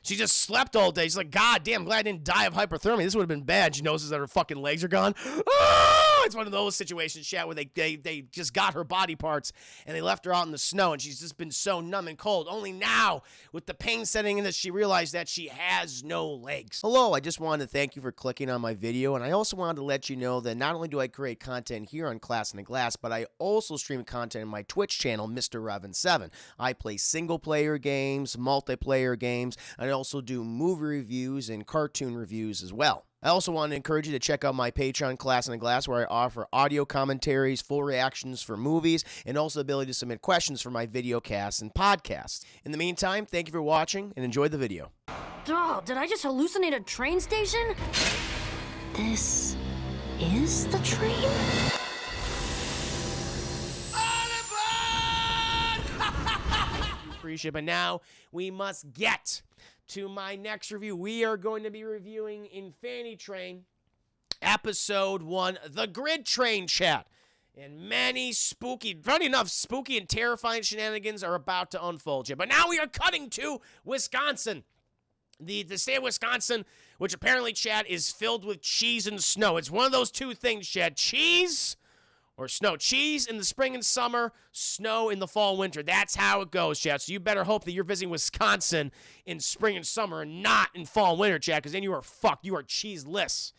She just slept all day. She's like, God damn, glad I didn't die of hypothermia. This would have been bad. She notices that her fucking legs are gone. Oh! It's one of those situations, chat, where they just got her body parts and they left her out in the snow, and she's just been so numb and cold. Only now, with the pain setting in, that she realized that she has no legs. Hello, I just wanted to thank you for clicking on my video, and I also wanted to let you know that not only do I create content here on Class in the Glass, but I also stream content in my Twitch channel, Mr. Revan7. I play single-player games, multiplayer games, and I also do movie reviews and cartoon reviews as well. I also want to encourage you to check out my Patreon, Class in the Glass, where I offer audio commentaries, full reactions for movies, and also the ability to submit questions for my video casts and podcasts. In the meantime, thank you for watching, and enjoy the video. Oh, did I just hallucinate a train station? This is the train? Appreciate it, but now we must get to my next review. We are going to be reviewing Infinity Train, Episode 1, The Grid Train, chat. And many funny enough, spooky and terrifying shenanigans are about to unfold, chat. But now we are cutting to Wisconsin. The state of Wisconsin, which apparently, chat, is filled with cheese and snow. It's one of those two things, chat. Cheese or snow. Cheese in the spring and summer, snow in the fall and winter. That's how it goes, chat. So you better hope that you're visiting Wisconsin in spring and summer and not in fall and winter, chat, because then you are fucked. You are cheeseless.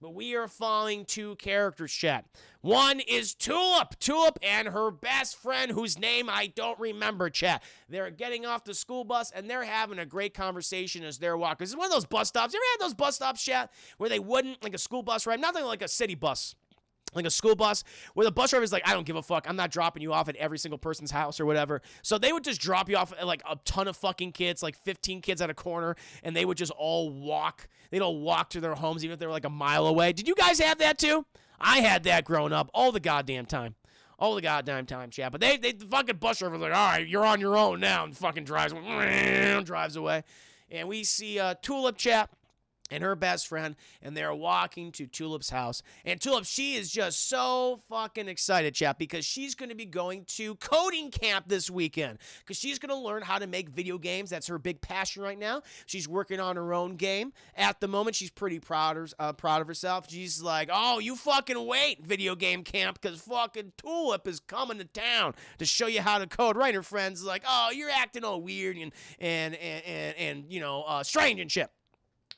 But we are following two characters, chat. One is Tulip. Tulip and her best friend, whose name I don't remember, chat. They're getting off the school bus, and they're having a great conversation as they're walking. It's one of those bus stops. You ever had those bus stops, chat, where they wouldn't, like a school bus ride, nothing like a city bus, like a school bus, where the bus driver is like, I don't give a fuck. I'm not dropping you off at every single person's house or whatever. So they would just drop you off at like a ton of fucking kids, like 15 kids at a corner, and they would just all walk. They'd all walk to their homes, even if they were like a mile away. Did you guys have that too? I had that growing up all the goddamn time. All the goddamn time, chat. But the fucking bus driver was like, all right, you're on your own now, and fucking drives away. And we see Tulip, chat, and her best friend, and they're walking to Tulip's house. And Tulip, she is just so fucking excited, chat, because she's going to be going to coding camp this weekend, because she's going to learn how to make video games. That's her big passion right now. She's working on her own game. At the moment, she's pretty proud of herself. She's like, oh, you fucking wait, video game camp, because fucking Tulip is coming to town to show you how to code. Right? Her friend's like, oh, you're acting all weird and you know, strange and shit.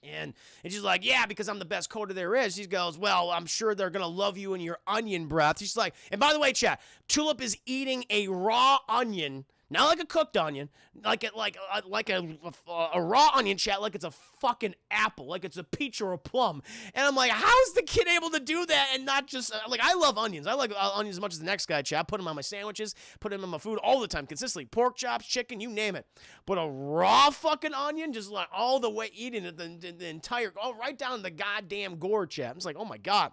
And she's like, yeah, because I'm the best coder there is. She goes, well, I'm sure they're going to love you in your onion breath. She's like, and by the way, chat, Tulip is eating a raw onion, not like a cooked onion, like a raw onion, chat, like it's a fucking apple, like it's a peach or a plum. And I'm like, how is the kid able to do that and not just, like, I love onions. I like onions as much as the next guy, chat. I put them on my sandwiches, put them in my food all the time, consistently. Pork chops, chicken, you name it. But a raw fucking onion, just like all the way eating it, the entire, right down the goddamn gourd, chat. It's like, oh my God.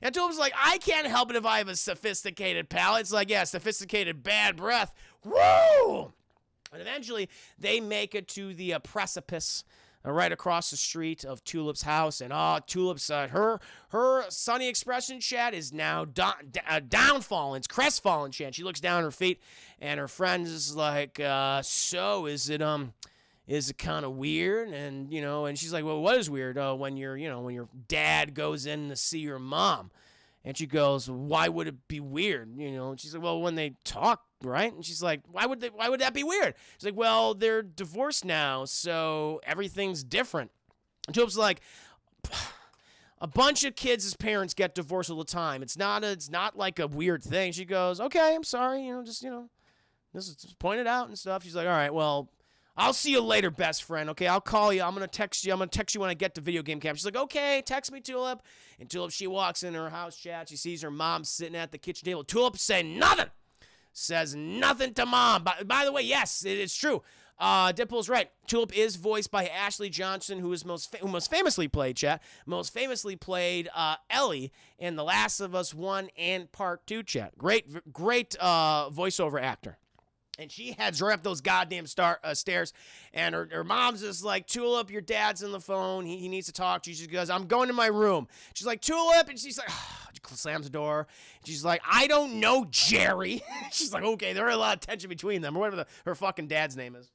And Tulip's like, I can't help it if I have a sophisticated palate. It's like, yeah, sophisticated bad breath. Woo! And eventually, they make it to the precipice right across the street of Tulip's house. And Tulip's, her sunny expression, chat, is now downfallen. It's crestfallen, chat. She looks down at her feet, and her friend is like, so is it kind of weird? And, you know, and she's like, well, what is weird? When when your dad goes in to see your mom. And she goes, why would it be weird? You know, and she's like, well, when they talk, right? And she's like, why would that be weird? She's like, well, they're divorced now, so everything's different. And Tulip's like, a bunch of kids' parents get divorced all the time. It's not like a weird thing. She goes, okay, I'm sorry, this is just pointed out and stuff. She's like, all right, well, I'll see you later, best friend. Okay, I'll call you. I'm going to text you. I'm going to text you when I get to video game camp. She's like, okay, text me, Tulip. And Tulip, she walks in her house, chat. She sees her mom sitting at the kitchen table. Tulip saying nothing. Says nothing to mom. By the way, yes, it's true. Deadpool's right. Tulip is voiced by Ashley Johnson, who most famously played, chat. Most famously played Ellie in The Last of Us 1 and Part 2, chat. Great voiceover actor. And she heads right up those goddamn stairs, and her mom's just like, Tulip, your dad's on the phone. He needs to talk to you. She goes, I'm going to my room. She's like, Tulip, and she's like, slams the door. She's like, I don't know, Jerry. She's like, okay, there are a lot of tension between them, or whatever her fucking dad's name is.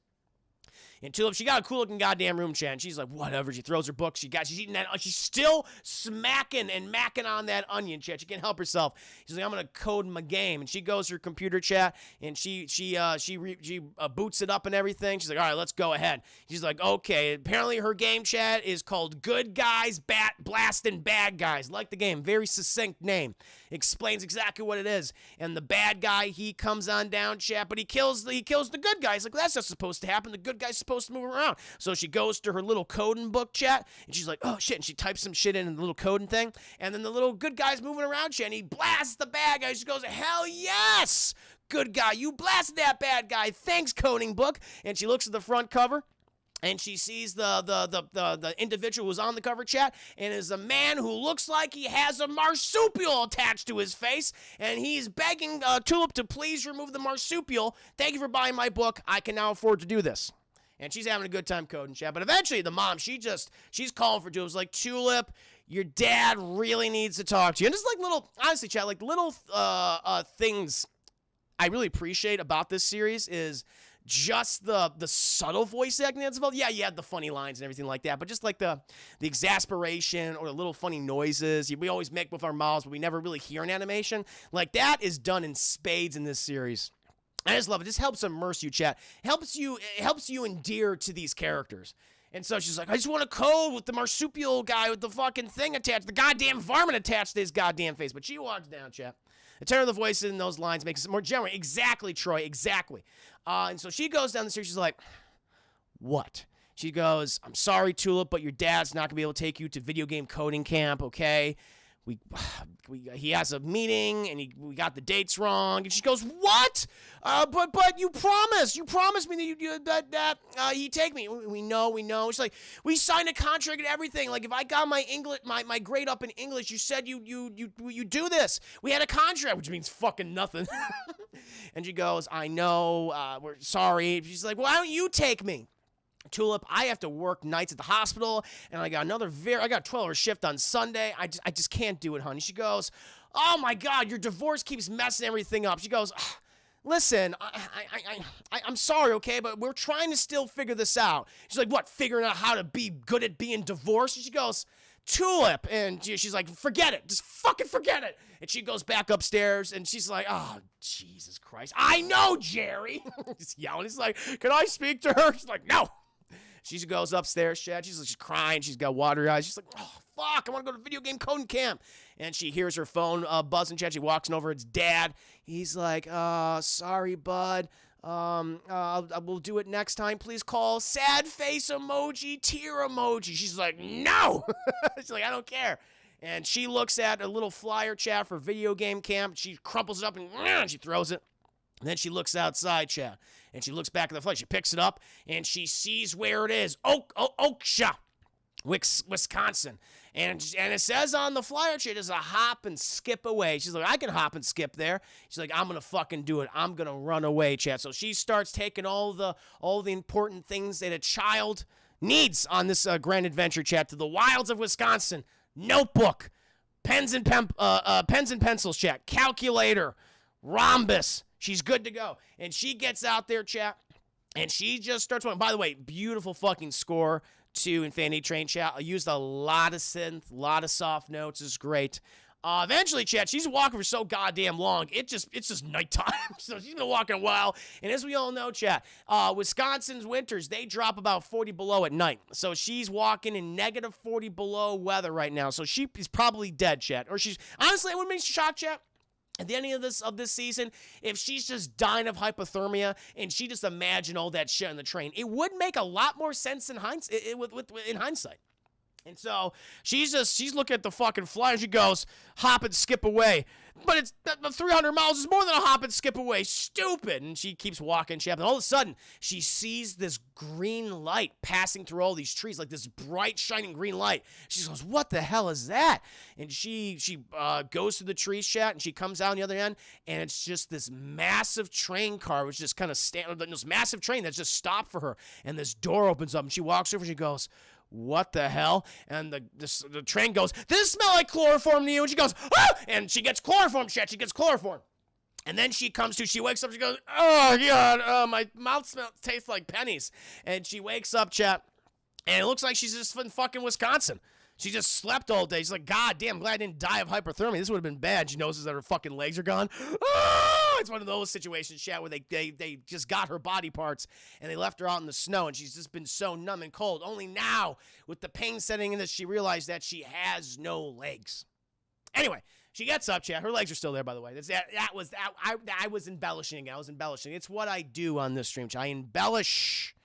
And Tulip, she got a cool looking goddamn room, chat. And she's like, whatever. She throws her book. She's eating that. She's still smacking and macking on that onion, chat. She can't help herself. She's like, I'm gonna code my game. And she goes to her computer, chat, and she boots it up and everything. She's like, all right, let's go ahead. She's like, okay. Apparently her game, chat, is called Good Guys Blasting Bad Guys. Like the game, very succinct name. Explains exactly what it is. And the bad guy, he comes on down, chat, but he kills the good guy. He's like, that's not supposed to happen. The good guy's supposed to move around. So she goes to her little coding book, chat, and she's like, oh shit, and she types some shit in the little coding thing, and then the little good guy's moving around, chat, and he blasts the bad guy. She goes, hell yes, good guy, you blasted that bad guy. Thanks, coding book. And she looks at the front cover, and she sees the individual who's on the cover, chat, and is a man who looks like he has a marsupial attached to his face, and he's begging Tulip to please remove the marsupial. Thank you for buying my book. I can now afford to do this. And she's having a good time coding, chat. But eventually, the mom, she's calling for Tulip. It's like, Tulip, your dad really needs to talk to you. And just like little, honestly, chat, like little things I really appreciate about this series is just the subtle voice acting that's involved. Yeah, you had the funny lines and everything like that, but just like the exasperation or the little funny noises we always make with our mouths, but we never really hear in animation. Like, that is done in spades in this series. I just love it. This helps immerse you, chat. It helps you endear to these characters. And so she's like, I just want to code with the marsupial guy with the fucking thing attached, the goddamn varmint attached to his goddamn face. But she walks down, chat. The tenor of the voice in those lines makes it more genuine. Exactly, Troy, exactly. And so she goes down the stairs. She's like, what? She goes, I'm sorry, Tulip, but your dad's not going to be able to take you to video game coding camp, okay? He has a meeting, and we got the dates wrong. And she goes, what? But you promised me that he'd take me. We know. She's like, we signed a contract and everything. Like, if I got my English, my grade up in English, you said you do this. We had a contract, which means fucking nothing. And she goes, I know, we're sorry. She's like, why don't you take me? Tulip, I have to work nights at the hospital, and I got a 12-hour shift on Sunday. I just can't do it, honey. She goes, oh my God, your divorce keeps messing everything up. She goes, listen, I'm sorry, okay, but we're trying to still figure this out. She's like, what, figuring out how to be good at being divorced? And she goes, Tulip, and she's like, forget it, just fucking forget it. And she goes back upstairs, and she's like, oh, Jesus Christ. I know, Jerry. Just yelling. He's like, can I speak to her? She's like, no. She goes upstairs, chat. She's crying. She's got watery eyes. She's like, oh, fuck, I want to go to video game coding camp. And she hears her phone buzzing, chat. She walks over. It's Dad. He's like, sorry, bud. We'll do it next time. Please call sad face emoji, tear emoji. She's like, no. She's like, I don't care. And she looks at a little flyer, chat, for video game camp. She crumples it up and she throws it. And then she looks outside, chat, and she looks back at the flight. She picks it up, and she sees where it is. Oaksha, Wisconsin. And it says on the flyer, chat, is a hop and skip away. She's like, I can hop and skip there. She's like, I'm going to fucking do it. I'm going to run away, chat. So she starts taking all the important things that a child needs on this grand adventure, chat, to the wilds of Wisconsin. Notebook, pens and pencils, chat, calculator, rhombus. She's good to go. And she gets out there, chat, and she just starts going. By the way, beautiful fucking score to Infinity Train, chat. I used a lot of synth, a lot of soft notes. It's great. Eventually, chat, she's walking for so goddamn long, it's just nighttime. So she's been walking a while. And as we all know, chat, Wisconsin's winters, they drop about 40 below at night. So she's walking in negative 40 below weather right now. So she is probably dead, chat. Or she's, honestly, I wouldn't be shocked, chat, at the end of this season, if she's just dying of hypothermia and she just imagined all that shit on the train, it would make a lot more sense in hindsight. And so she's looking at the fucking flyer and she goes, hop and skip away. But it's the 300 miles is more than a hop and skip away. Stupid. And she keeps walking. And all of a sudden, she sees this green light passing through all these trees, like this bright, shining green light. She goes, what the hell is that? And she goes to the trees, chat, and she comes out on the other end, and it's just this massive train car, which just kind of this massive train that's just stopped for her. And this door opens up, and she walks over, and she goes, what the hell? And the train goes, does it smell like chloroform to you? And she goes, ah! And she gets chloroform, chat. She gets chloroform. And then she comes to, she wakes up, she goes, oh, God, my mouth tastes like pennies. And she wakes up, chat, and it looks like she's just in fucking Wisconsin. She just slept all day. She's like, God damn, I'm glad I didn't die of hypothermia. This would have been bad. She notices that her fucking legs are gone. Oh! It's one of those situations, chat, where they just got her body parts and they left her out in the snow, and she's just been so numb and cold. Only now, with the pain setting in, that she realized that she has no legs. Anyway, she gets up, chat. Her legs are still there, by the way. I was embellishing. It's what I do on this stream, chat. I embellish.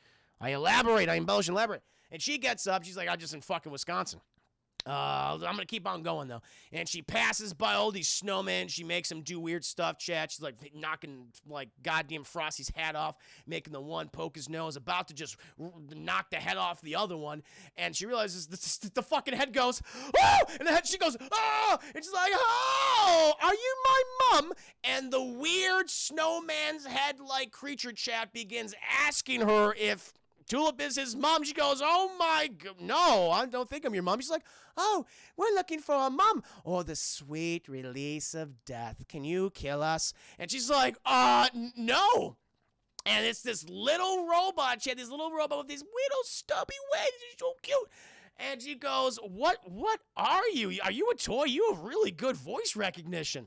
I elaborate. I embellish and elaborate. And she gets up. She's like, I'm just in fucking Wisconsin. I'm going to keep on going, though. And she passes by all these snowmen. She makes them do weird stuff, chat. She's like knocking, like, goddamn Frosty's hat off, making the one poke his nose, about to just knock the head off the other one. And she realizes the fucking head goes, oh! And the head, she goes, oh! And she's like, oh! Are you my mom? And the weird snowman's head-like creature, chat, begins asking her if Tulip is his mom. She goes, oh my God, no, I don't think I'm your mom. She's like, oh, we're looking for a mom. Oh, the sweet release of death. Can you kill us? And she's like, no. And it's this little robot. She had this little robot with these little stubby legs. She's so cute. And she goes, what are you? Are you a toy? You have really good voice recognition.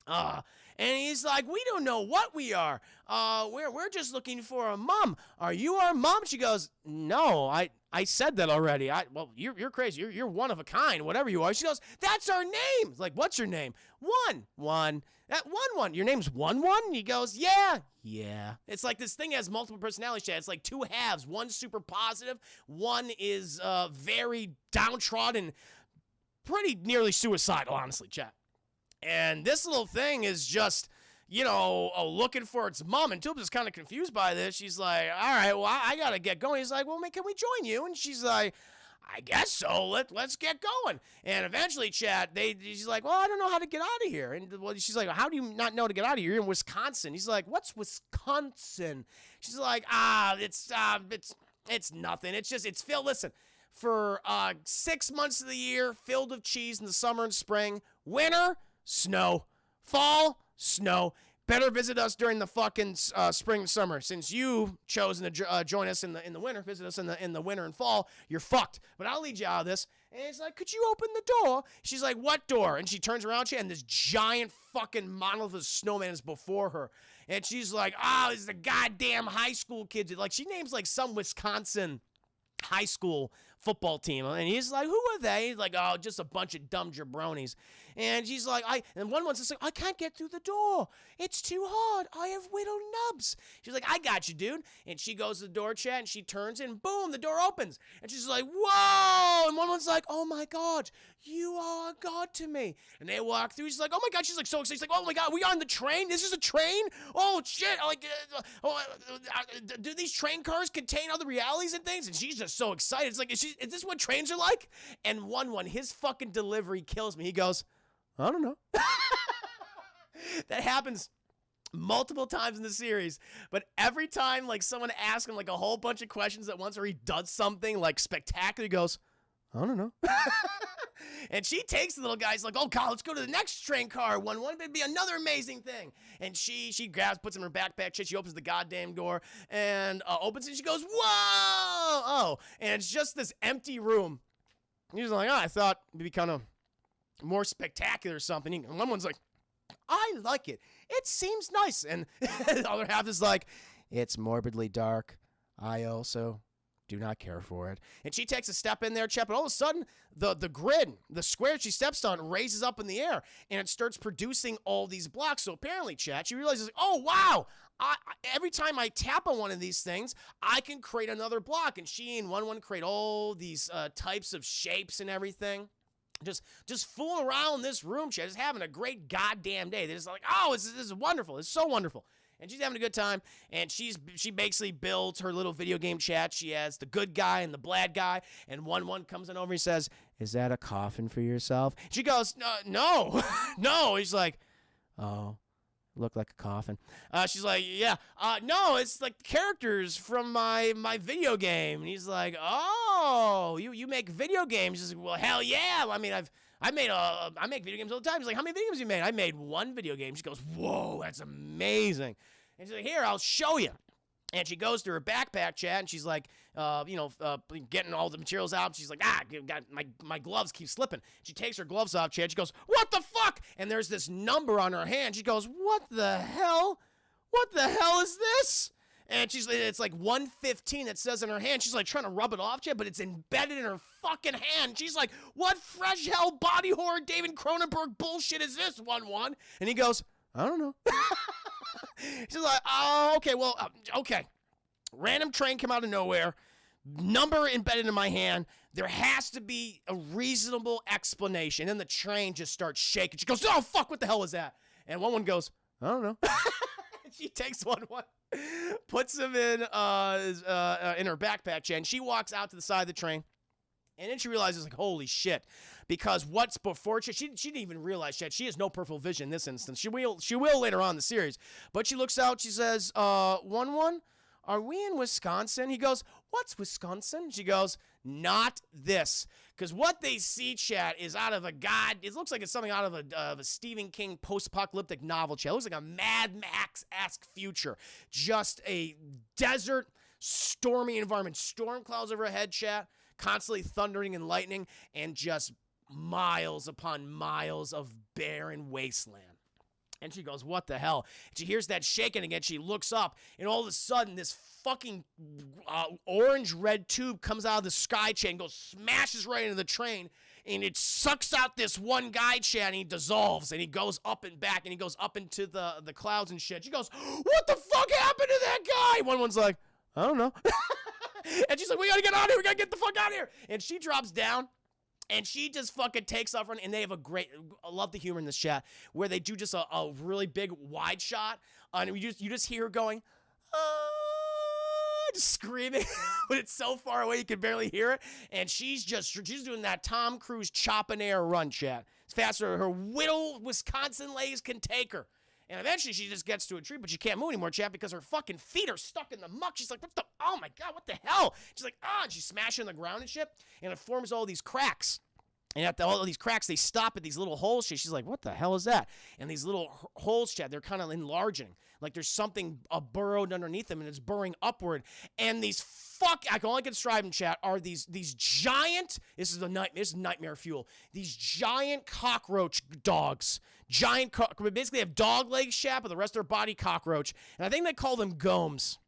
And he's like, we don't know what we are. We're just looking for a mom. Are you our mom? She goes, no, I said that already. Well, you're crazy. You're one of a kind, whatever you are. She goes, that's our name. It's like, what's your name? One. That one. Your name's One. And he goes, yeah. It's like this thing has multiple personalities, chat. It's like two halves. One's super positive. One is very downtrodden, pretty nearly suicidal, honestly, chat. And this little thing is just, looking for its mom. And Tulip is kind of confused by this. She's like, all right, well, I got to get going. He's like, well, man, can we join you? And she's like, I guess so. Let's get going. And eventually, chat, she's like, well, I don't know how to get out of here. And she's like, how do you not know to get out of here? You're in Wisconsin. He's like, what's Wisconsin? She's like, it's nothing. It's Phil. Listen, for 6 months of the year, filled with cheese in the summer and spring, winter, snow. Fall, snow. Better visit us during the fucking spring and summer. Since you've chosen to join us in the winter, visit us in the winter and fall, you're fucked. But I'll lead you out of this. And it's like, could you open the door? She's like, what door? And she turns around, and this giant fucking monolith of snowman is before her. And she's like, oh, this is the goddamn high school kids. Like, she names like some Wisconsin high school football team. And he's like, who are they? He's like, oh, just a bunch of dumb jabronis. And she's like, and one's just like, I can't get through the door. It's too hard. I have whittled nubs. She's like, I got you, dude. And she goes to the door, chat, and she turns, and boom, the door opens. And she's like, whoa. And one's like, oh my God, you are a god to me. And they walk through. She's like, oh my God. She's like so excited. She's like, oh my God, we on the train? This is a train? Oh shit. Do these train cars contain other realities and things? And she's just so excited. It's like, is this what trains are like? And one, his fucking delivery kills me. He goes, I don't know. That happens multiple times in the series, but every time like someone asks him like a whole bunch of questions at once, or he does something like spectacular, he goes, I don't know. And she takes the little guy. He's like, oh God, let's go to the next train car. One would be another amazing thing. And she grabs, puts him in her backpack. She opens the goddamn door and opens it. And she goes, whoa! Oh, and it's just this empty room. He's like, oh, I thought it'd be kind of more spectacular or something. And one's like, I like it. It seems nice. And the other half is like, it's morbidly dark. I also do not care for it. And she takes a step in there, chat, but all of a sudden, the grid, the square she steps on, raises up in the air, and it starts producing all these blocks. So apparently, chat, she realizes, oh, wow, every time I tap on one of these things, I can create another block. And she and one create all these types of shapes and everything. Just fooling around this room, chat, just having a great goddamn day. They're just like, oh, this is wonderful. It's so wonderful. And she's having a good time, and she basically builds her little video game chat. She has the good guy and the bad guy, and one comes in over and says, is that a coffin for yourself? She goes, no, no. He's like, oh, Looked like a coffin. She's like, yeah. No, it's like characters from my video game. And he's like, oh, you make video games? She's like, well, hell yeah. I mean, I make video games all the time. He's like, how many video games you made? I made one video game. She goes, whoa, that's amazing. And she's like, here, I'll show you. And she goes to her backpack, Chad, and she's like, getting all the materials out. She's like, got my gloves keep slipping. She takes her gloves off, Chad. She goes, what the fuck? And there's this number on her hand. She goes, what the hell? What the hell is this? And it's like 115 it says in her hand. She's like trying to rub it off, Chad, but it's embedded in her fucking hand. She's like, what fresh hell body horror David Cronenberg bullshit is this, 1-1? And he goes, I don't know. She's like, oh, okay, well, okay. Random train come out of nowhere, number embedded in my hand. There has to be a reasonable explanation. And then the train just starts shaking. She goes, oh, fuck, what the hell was that? And 1-1 goes, I don't know. She takes 1-1, puts him in her backpack, and she walks out to the side of the train. And then she realizes, like, holy shit, because what's before she didn't even realize that she has no peripheral vision in this instance. She will later on in the series. But she looks out, she says, 1-1, are we in Wisconsin? He goes, what's Wisconsin? She goes, not this. Because what they see, chat, is out of it looks like it's something out of a Stephen King post-apocalyptic novel, chat. It looks like a Mad Max-esque future. Just a desert, stormy environment. Storm clouds overhead, chat. Constantly thundering and lightning, and just miles upon miles of barren wasteland. And she goes, what the hell? And she hears that shaking again. She looks up, and all of a sudden, this fucking orange-red tube comes out of the sky chain, goes, smashes right into the train, and it sucks out this one guy, Chad, and he dissolves, and he goes up and back, and he goes up into the clouds and shit. She goes, what the fuck happened to that guy? One's like, I don't know. And she's like, we gotta get out of here. We gotta get the fuck out of here. And she drops down, and she just fucking takes off running. And they have I love the humor in this chat, where they do just a really big wide shot. And you just hear her going, just screaming. But it's so far away you can barely hear it. And she's doing that Tom Cruise chop and air run, chat. It's faster than her little Wisconsin legs can take her. And eventually she just gets to a tree, but she can't move anymore, chat, because her fucking feet are stuck in the muck. She's like, oh my God, what the hell? She's like, and she's smashing the ground and shit, and it forms all these cracks. And at all of these cracks, they stop at these little holes. She's like, what the hell is that? And these little holes, chat, they're kind of enlarging. Like there's something burrowed underneath them, and it's burrowing upward. And these I can only describe them, chat, are these giant, this is nightmare fuel, these giant cockroach dogs. We basically have dog legs, chat, but the rest of their body cockroach. And I think they call them gomes.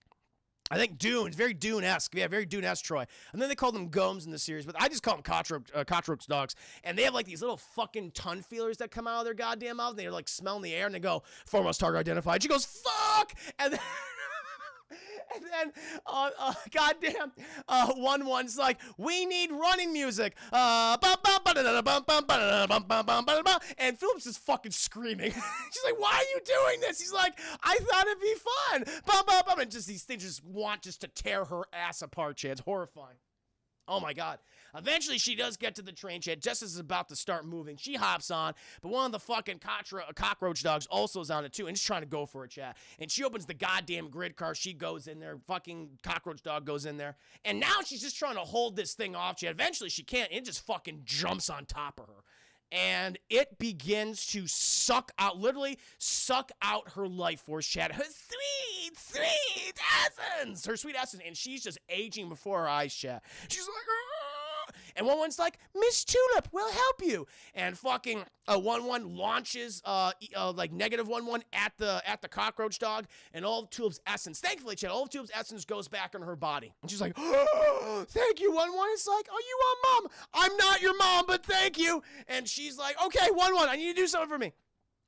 I think Dune. It's very Dune-esque. Yeah, very Dune-esque, Troy. And then they call them gomes in the series, but I just call them cockroach dogs. And they have like these little fucking tongue feelers that come out of their goddamn mouth. And they're like smelling the air, and they go, foremost target identified. She goes, fuck! And then... And then, goddamn, 1-1's like, we need running music. And Philip's just fucking screaming. She's like, why are you doing this? He's like, I thought it'd be fun. And just these things just want to tear her ass apart, Chad. It's horrifying. Oh my God. Eventually, she does get to the train, Chad. Just as it's about to start moving, she hops on, but one of the fucking cockroach dogs also is on it too, and he's trying to go for it, Chad. And she opens the goddamn grid car. She goes in there. Fucking cockroach dog goes in there. And now she's just trying to hold this thing off, Chad. Eventually, she can't. It just fucking jumps on top of her. And it begins to literally suck out her life force, Chad. Her sweet essence. Her sweet essence. And she's just aging before her eyes, Chad. She's like, argh! And 1-1's like, Miss Tulip, we'll help you. And fucking 1-1 launches like negative 1-1 at the cockroach dog, and all of Tulip's essence, thankfully, Chad, all of Tulip's essence goes back in her body. And she's like, oh, thank you, 1-1. It's like, oh, you want mom? I'm not your mom, but thank you. And she's like, okay, 1-1, I need you to do something for me.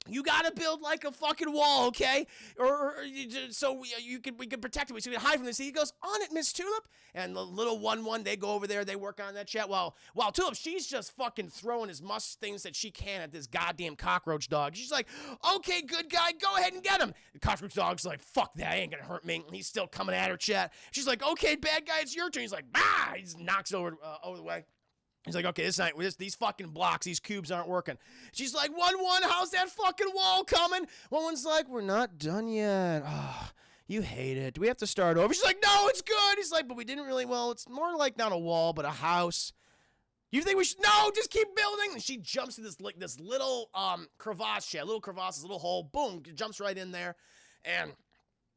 You gotta build like a fucking wall, okay? So we can protect it. So we can hide from this. He goes, on it, Miss Tulip. And the little 1-1, they go over there. They work on that chat. While Tulip, she's just fucking throwing as much things that she can at this goddamn cockroach dog. She's like, okay, good guy, go ahead and get him. The cockroach dog's like, fuck that, ain't gonna hurt me. He's still coming at her, chat. She's like, okay, bad guy, it's your turn. He's like, bah! He just knocks over the way. He's like, okay, these fucking blocks, these cubes aren't working. She's like, 1-1, how's that fucking wall coming? 1-1's like, we're not done yet. Oh, you hate it. Do we have to start over? She's like, no, it's good. He's like, but we didn't really, well, it's more like not a wall, but a house. You think we should? No, just keep building. And she jumps to this little crevasse, little crevasse, this little hole. Boom, jumps right in there. And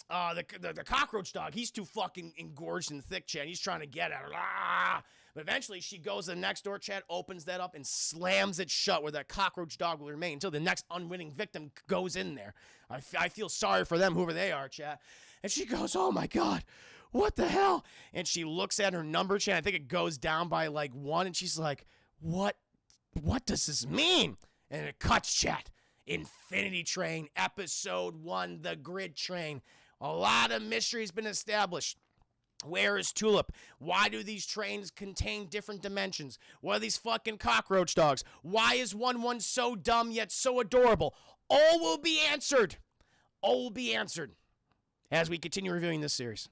the cockroach dog, he's too fucking engorged and thick, Chad. He's trying to get at her. Ah! But eventually, she goes to the next door, Chad, opens that up, and slams it shut where that cockroach dog will remain until the next unwitting victim goes in there. I feel sorry for them, whoever they are, Chad. And she goes, oh, my God. What the hell? And she looks at her number, Chad. I think it goes down by like 1, and she's like, what does this mean? And it cuts, Chad. Infinity Train, Episode 1, The Grid Train. A lot of mystery has been established. Where is Tulip? Why do these trains contain different dimensions? What are these fucking cockroach dogs? Why is 1-1 so dumb yet so adorable? All will be answered. All will be answered as we continue reviewing this series.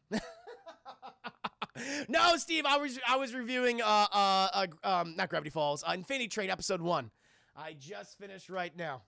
No, Steve, I was reviewing not Gravity Falls, Infinity Train Episode 1. I just finished right now.